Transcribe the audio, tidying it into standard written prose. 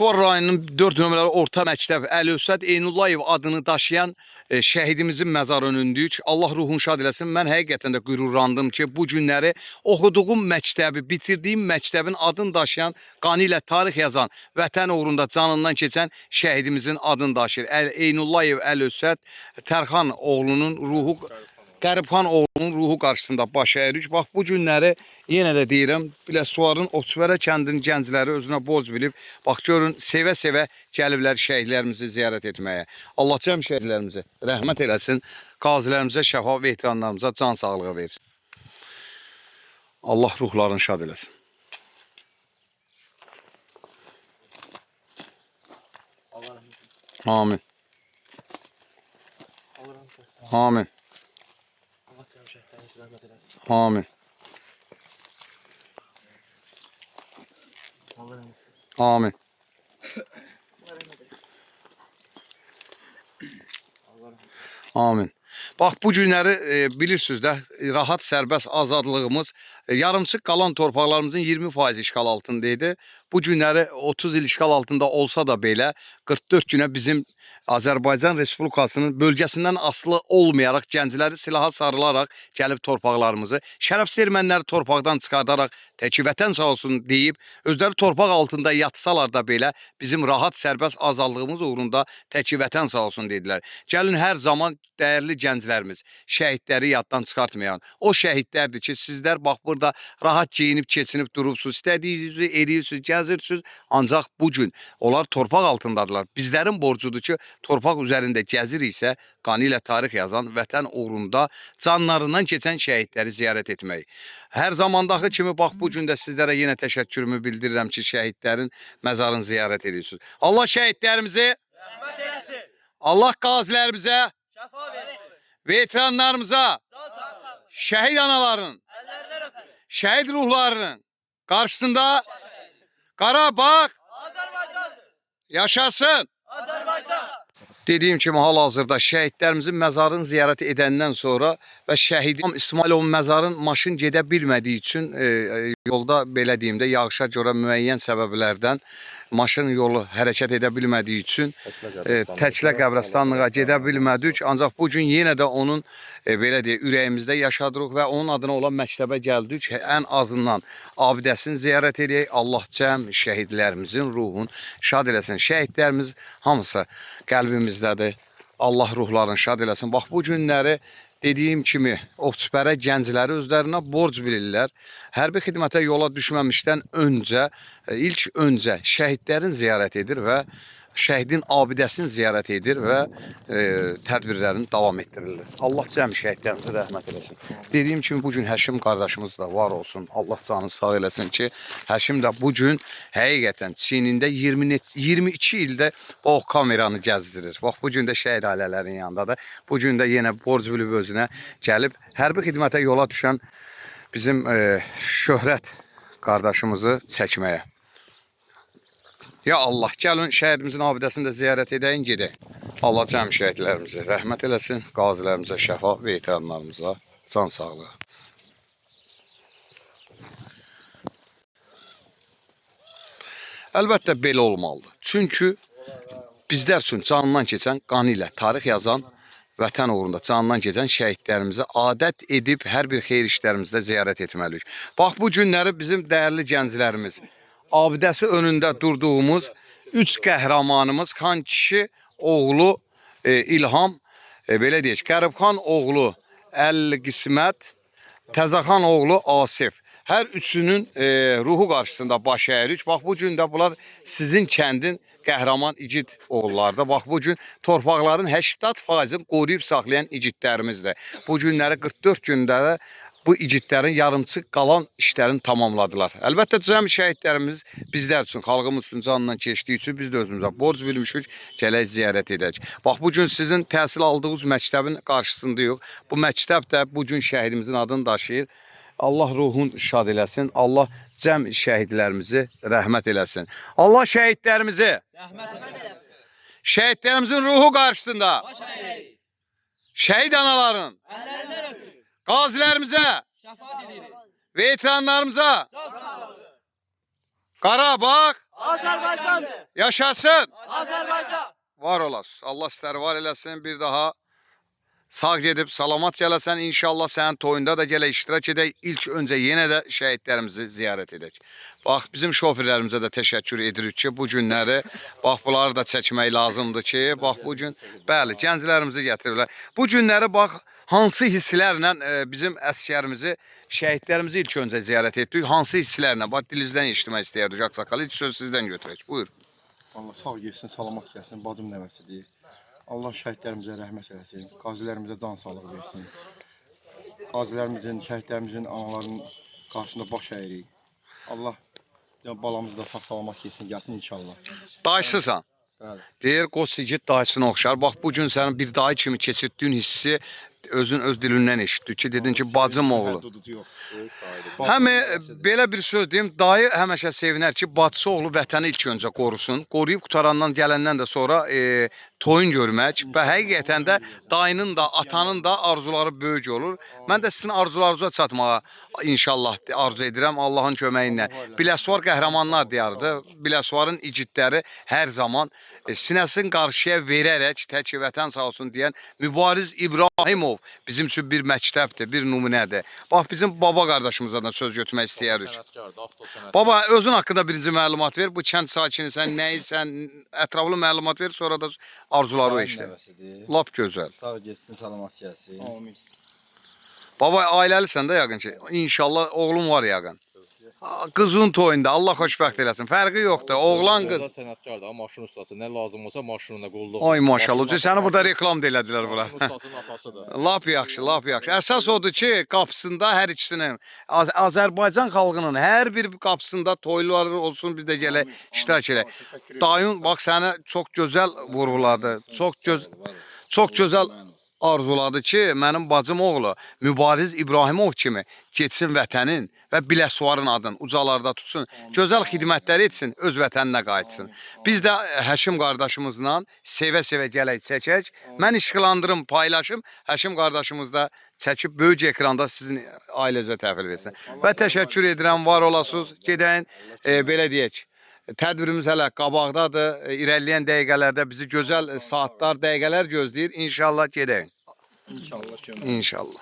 Tor rayonunun 4 nömrəli orta məktəb Əli-Ösəd Eynullayev adını daşıyan şəhidimizin məzarı önündəyik. Allah ruhunu şad eləsin. Mən həqiqətən də qürurlandım ki, bu günləri oxuduğum məktəbi, bitirdiyim məktəbin adını daşıyan, qanı ilə tarix yazan, vətən uğrunda canından keçən şəhidimizin adını daşıyır. Eynullayev Əli-Ösəd Tərxan oğlunun ruhu, Qəribxan oğlunun ruhu qarşısında baş əyirik. Bax, bu günləri yenə də deyirəm, Biləsuvarın Oçvərə kəndinin gəncləri özünə borc bilib, bax görün, sevə-sevə gəliblər şəhidlərimizi ziyarət etməyə. Allah cəm şəhidlərimizə rəhmət eləsin, qazilərimizə şəfa və ehtiramlarımıza can sağlığı versin. Allah ruhlarını şad eləsin. Amin. Amin. Amin. Amin. Amin. Bax, bu günləri bilirsiniz də, rahat, sərbəst azadlığımız, yarımçıq qalan torpaqlarımızın 20% işğal altındaydı. Bu günləri 30 il işğal altında olsa da belə 44 günə bizim Azərbaycan Respublikasının bölgəsindən asılı olmayaraq, gəncləri silaha sarılaraq gəlib torpaqlarımızı, şərəfsiz erməniləri torpaqdan çıxardaraq təki vətən sağ olsun deyib, özləri torpaq altında yatsalar da belə bizim rahat, sərbəst azadlığımız uğrunda təki vətən sağ olsun dedilər. Gəlin, hər zaman dəyərli gənclərimiz, şəhidləri yaddan çıxartmayan, o şəhidlərdir ki, sizlər bax burada rahat geyinib, keçinib durubsunuz, istədiyinizi eləyirsiniz, gəzirsiniz, ancaq bugün onlar torpaq altındadırlar. Bizlərin borcudur ki, torpaq üzərində gəziriksə, qanı ilə tarix yazan, vətən uğrunda canlarından keçən şəhidləri ziyarət etmək. Hər zamandakı kimi, bax, bu gün də sizlərə yenə təşəkkürümü bildirirəm ki, şəhidlərin məzarını ziyarət edirsiniz. Allah şəhidlərimizi rəhmət eləsin. Allah qazilərimizə şəfa versin. Veteranlarımıza, şəhid anaların, şəhid ruhlarının qarşısında Qarabağ yaşasın. Dediyim kimi, hal-hazırda şəhidlərimizin məzarını ziyarət edəndən sonra və şəhid İsmailovun məzarın maşın gedə bilmədiyi üçün yolda, belə deyim də, yağışa görə müəyyən səbəblərdən maşın yolu hərəkət edə bilmədiyi üçün Təklə qəbirstanlığa gedə bilmədik. Ancaq bugün yenə də onun belə deyək, ürəyimizdə yaşadırıq və onun adına olan məktəbə gəldik. Ən azından abidəsini ziyarət edək. Allah cəm şəhidlərimizin ruhunu şad eləsin. Şəhidlərimiz hamısı qəlbimizdədir. Allah ruhlarını şad eləsin. Bax, bu günləri dediyim kimi, Oçvərə gəncləri özlərinə borc bilirlər. Hərbi xidmətə yola düşməmişdən öncə, ilk öncə şəhidlərin ziyarət edir və şəhidin abidəsini ziyarət edir və tədbirlərini davam etdirirlər. Allah cəm şəhidlərimizə rəhmət eləsin. Dediyim kimi, bugün Həşim qardaşımız da var olsun. Allah canı sağ eləsin ki, Həşim də bugün həqiqətən çiynində 22 ildə o kameranı gəzdirir. Bax, bugün də şəhid ailələrin yanındadır. Bugün də yenə borc bilib özünə gəlib, hərbi xidmətə yola düşən bizim Şöhrət qardaşımızı çəkməyə. Ya Allah, gəlin şəhidimizin abidəsini də ziyarət edəyin, gedək. Allah cəm şəhidlərimizi rəhmət eləsin, qazilərimizə şəfa və ehtiramlarımıza can sağlığı. Əlbəttə belə olmalıdır. Çünki bizlər üçün canından keçən, qanı ilə tarix yazan, vətən uğrunda canından keçən şəhidlərimizi adət edib hər bir xeyir işlərimizdə ziyarət etməliyik. Bax, bu günləri bizim dəyərli gənclərimiz, abidəsi önündə durduğumuz 3 qəhrəmanımız Xan kişi oğlu İlham, belə deyək, Qəribxan oğlu Əli Qismət, Təzəxan oğlu Asif. Hər üçünün ruhu qarşısında baş əyirik. Bax, bu gün də bunlar sizin kəndin qəhrəman igid oğullardır. Bax, bu gün torpaqların 80%-ni qoruyub saxlayan igidlərimizdir. Bu günləri 44 gündə də bu igidlərin yarımçıq qalan işlərini tamamladılar. Əlbəttə, cəm şəhidlərimiz bizlər üçün, xalqımız üçün canından keçdiyi üçün biz də özümüzə borc bilmişik, gələk ziyarət edək. Bax, bugün sizin təhsil aldığınız məktəbin qarşısındayıq. Bu məktəb də bugün şəhidimizin adını daşıyır. Allah ruhun şad eləsin. Allah cəm şəhidlərimizi rəhmət eləsin. Allah şəhidlərimizi rəhmət eləsin. Şəhidlərimizin ruhu qarşısında şəhid anaların qazilərimizə şəfa diləyirik. Veteranlarımıza Qarabağ Azərbaycan! Yaşasın. Azərbaycan! Var olasın. Allah sizləri var eləsin. Bir daha sağ gedib salamat gələsən. İnşallah sənin toyunda da gələ iştirak edək. İlk öncə yenə də şəhidlərimizi ziyarət edək. Bax, bizim şoförlərimizə də təşəkkür edirik ki, bu günləri, bax, bunları da çəkmək lazımdır ki, bax, bu gün, bəli, gənclərimizi gətirirlər. Bu günləri, bax, hansı hisslərlə bizim əsgərimizi, şəhidlərimizi ilk öncə ziyarət etdik, hansı hisslərlə, bax, dilinizdən eşitmək istəyirdik, Ağsaqqal, ilk söz sizdən götürək, buyur. Allah sağ gəlsin, salamat gəlsin, bacım nəvəsidir. Allah şəhidlərimizə rəhmət eləsin, qazilərimizə can sağlığı versin. Qazilərimizin, şəhidlərimizin, anaların qarşısında baş əyirik. Allah balamız da sağ-salamat gəlsin inşallah. Dayısısan. Bəli. Deyir, qoç igid dayısına oxşar. Bax, bu gün sənin bir dayı kimi keçirtdiyin hissi özün öz dilindən eşitdik ki, dedin ki, bacım oğlu. Həm belə bir söz deyim, dayı həmişə sevinər ki, bacısı oğlu vətəni ilk öncə qorusun. Qoruyub qutarandan, gələndən də sonra toyun görmək və həqiqətən də dayının da, atanın da arzuları böyük olur. Mən də sizin arzularınıza çatmağa inşallah arzu edirəm Allahın köməyi ilə. Biləsuvar qəhrəmanlar diyarıdır. Biləsuvarın igidləri hər zaman sinəsini qarşıya verərək tək vətən sağ olsun deyən Mübariz İbrahimov bizim üçün bir məktəbdir, bir nümunədir. Bax, bizim baba qardaşımızdan da söz götürmək istəyirik. Baba, özün haqqında birinci məlumat ver. Bu kənd sakinisən, nəyisən, ətraflı məlumat ver, sonra da arzuları işlə. Lap gözəl. Sağ getsin, salamat gəlsin. Amin. Baba, ailəlisən də yəqin ki. İnşallah oğlum var yəqin. Qızın toyunda Allah xoşbəxt eləsin. Fərqi yoxdur. Oğlan qız. Sənətkardır, maşın ustası. Nə lazım olsa maşınla qulluq. Ay maşallah. Səni burada reklam da elədilər bura. Maşın ustasının atasıdır. Lap yaxşı, lap yaxşı. Əsas odur ki, qapısında hər ikisinin, Azərbaycan xalqının hər bir qapısında toyları olsun, biz də gələk iştirak edək. Dayın, bax, səni çox gözəl vurğuladı. Çox gözəl arzuladı ki, mənim bacım oğlu Mübariz İbrahimov kimi getsin vətənin və Biləsuvarın adını ucalarda tutsun, gözəl xidmətlər etsin, öz vətəninə qayıtsın. Biz də Həşim qardaşımızla sevə-sevə gələk çəkək. Mən işqilandırım, paylaşım, Həşim qardaşımız da çəkib böyük ekranda sizin ailəcə təhvil versin. Və təşəkkür edirəm, var olasınız, gedəyin, belə deyək. Tədbirimiz hələ qabaqdadır. İrəliyən dəqiqələrdə bizi gözəl saatlar, dəqiqələr gözləyir. İnşallah gedəyin. İnşallah. İnşallah.